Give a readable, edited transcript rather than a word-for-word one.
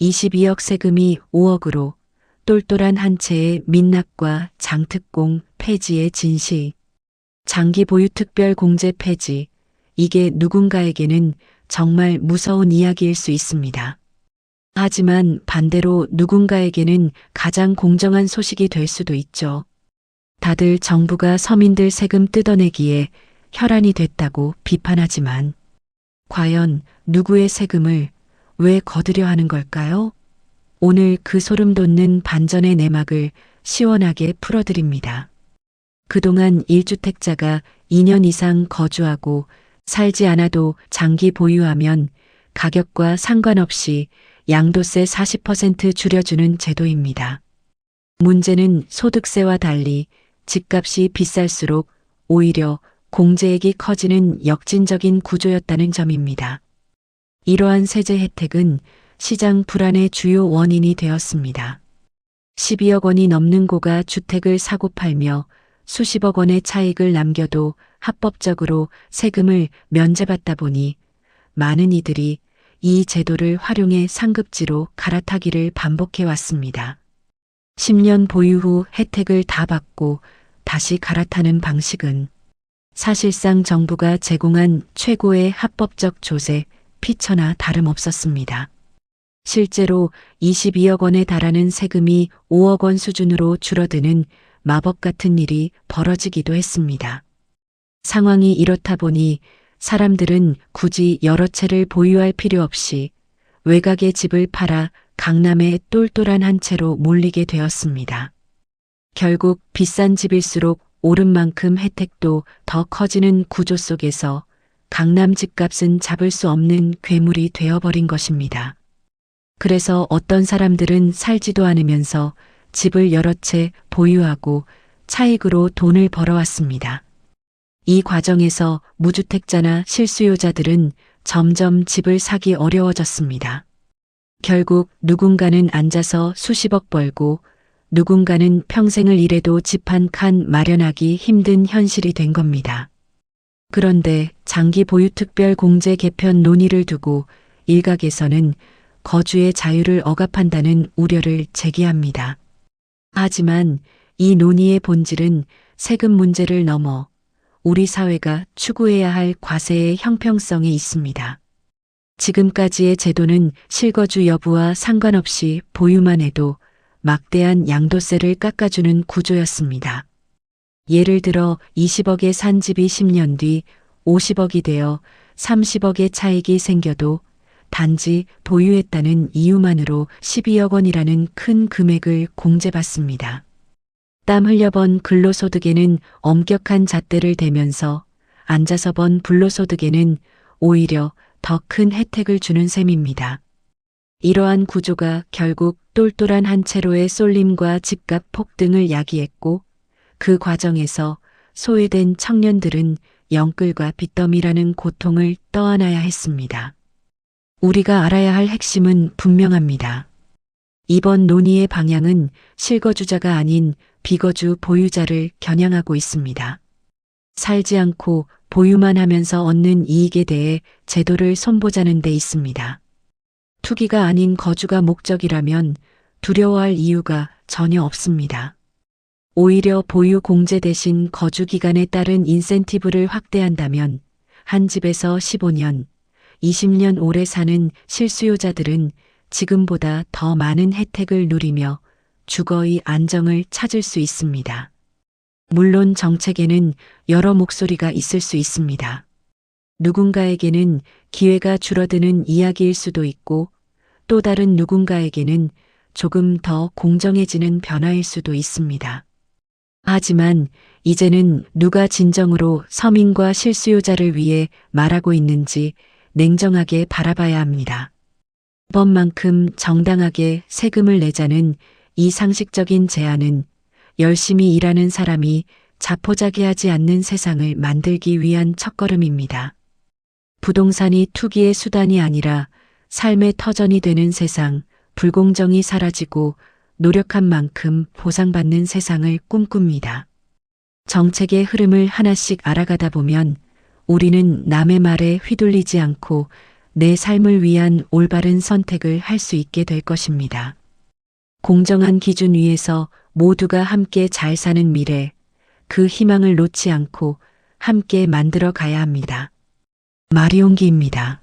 22억 세금이 5억으로 똘똘한 한 채의 민낯과 장특공 폐지의 진실. 장기 보유 특별 공제 폐지. 이게 누군가에게는 정말 무서운 이야기일 수 있습니다. 하지만 반대로 누군가에게는 가장 공정한 소식이 될 수도 있죠. 다들 정부가 서민들 세금 뜯어내기에 혈안이 됐다고 비판하지만 과연 누구의 세금을 왜 거두려 하는 걸까요? 오늘 그 소름 돋는 반전의 내막을 시원하게 풀어드립니다. 그동안 1주택자가 2년 이상 거주하고 살지 않아도 장기 보유하면 가격과 상관없이 양도세 40% 줄여주는 제도입니다. 문제는 소득세와 달리 집값이 비쌀수록 오히려 공제액이 커지는 역진적인 구조였다는 점입니다. 이러한 세제 혜택은 시장 불안의 주요 원인이 되었습니다. 12억 원이 넘는 고가 주택을 사고 팔며 수십억 원의 차익을 남겨도 합법적으로 세금을 면제받다 보니 많은 이들이 이 제도를 활용해 상급지로 갈아타기를 반복해 왔습니다. 10년 보유 후 혜택을 다 받고 다시 갈아타는 방식은 사실상 정부가 제공한 최고의 합법적 조세, 피처나 다름없었습니다. 실제로 22억 원에 달하는 세금이 5억 원 수준으로 줄어드는 마법 같은 일이 벌어지기도 했습니다. 상황이 이렇다 보니 사람들은 굳이 여러 채를 보유할 필요 없이 외곽의 집을 팔아 강남의 똘똘한 한 채로 몰리게 되었습니다. 결국 비싼 집일수록 오른 만큼 혜택도 더 커지는 구조 속에서 강남 집값은 잡을 수 없는 괴물이 되어버린 것입니다. 그래서 어떤 사람들은 살지도 않으면서 집을 여러 채 보유하고 차익으로 돈을 벌어왔습니다. 이 과정에서 무주택자나 실수요자들은 점점 집을 사기 어려워졌습니다. 결국 누군가는 앉아서 수십억 벌고 누군가는 평생을 일해도 집 한 칸 마련하기 힘든 현실이 된 겁니다. 그런데 장기 보유 특별 공제 개편 논의를 두고 일각에서는 거주의 자유를 억압한다는 우려를 제기합니다. 하지만 이 논의의 본질은 세금 문제를 넘어 우리 사회가 추구해야 할 과세의 형평성에 있습니다. 지금까지의 제도는 실거주 여부와 상관없이 보유만 해도 막대한 양도세를 깎아주는 구조였습니다. 예를 들어 20억에 산 집이 10년 뒤 50억이 되어 30억의 차익이 생겨도 단지 보유했다는 이유만으로 12억 원이라는 큰 금액을 공제받습니다. 땀 흘려 번 근로소득에는 엄격한 잣대를 대면서 앉아서 번 불로소득에는 오히려 더 큰 혜택을 주는 셈입니다. 이러한 구조가 결국 똘똘한 한 채로의 쏠림과 집값 폭등을 야기했고 그 과정에서 소외된 청년들은 영끌과 빚더미라는 고통을 떠안아야 했습니다. 우리가 알아야 할 핵심은 분명합니다. 이번 논의의 방향은 실거주자가 아닌 비거주 보유자를 겨냥하고 있습니다. 살지 않고 보유만 하면서 얻는 이익에 대해 제도를 손보자는 데 있습니다. 투기가 아닌 거주가 목적이라면 두려워할 이유가 전혀 없습니다. 오히려 보유 공제 대신 거주 기간에 따른 인센티브를 확대한다면 한 집에서 15년, 20년 오래 사는 실수요자들은 지금보다 더 많은 혜택을 누리며 주거의 안정을 찾을 수 있습니다. 물론 정책에는 여러 목소리가 있을 수 있습니다. 누군가에게는 기회가 줄어드는 이야기일 수도 있고 또 다른 누군가에게는 조금 더 공정해지는 변화일 수도 있습니다. 하지만 이제는 누가 진정으로 서민과 실수요자를 위해 말하고 있는지 냉정하게 바라봐야 합니다. 법만큼 정당하게 세금을 내자는 이 상식적인 제안은 열심히 일하는 사람이 자포자기하지 않는 세상을 만들기 위한 첫걸음입니다. 부동산이 투기의 수단이 아니라 삶의 터전이 되는 세상, 불공정이 사라지고 노력한 만큼 보상받는 세상을 꿈꿉니다. 정책의 흐름을 하나씩 알아가다 보면 우리는 남의 말에 휘둘리지 않고 내 삶을 위한 올바른 선택을 할 수 있게 될 것입니다. 공정한 기준 위에서 모두가 함께 잘 사는 미래, 그 희망을 놓지 않고 함께 만들어 가야 합니다. 마리옹기입니다.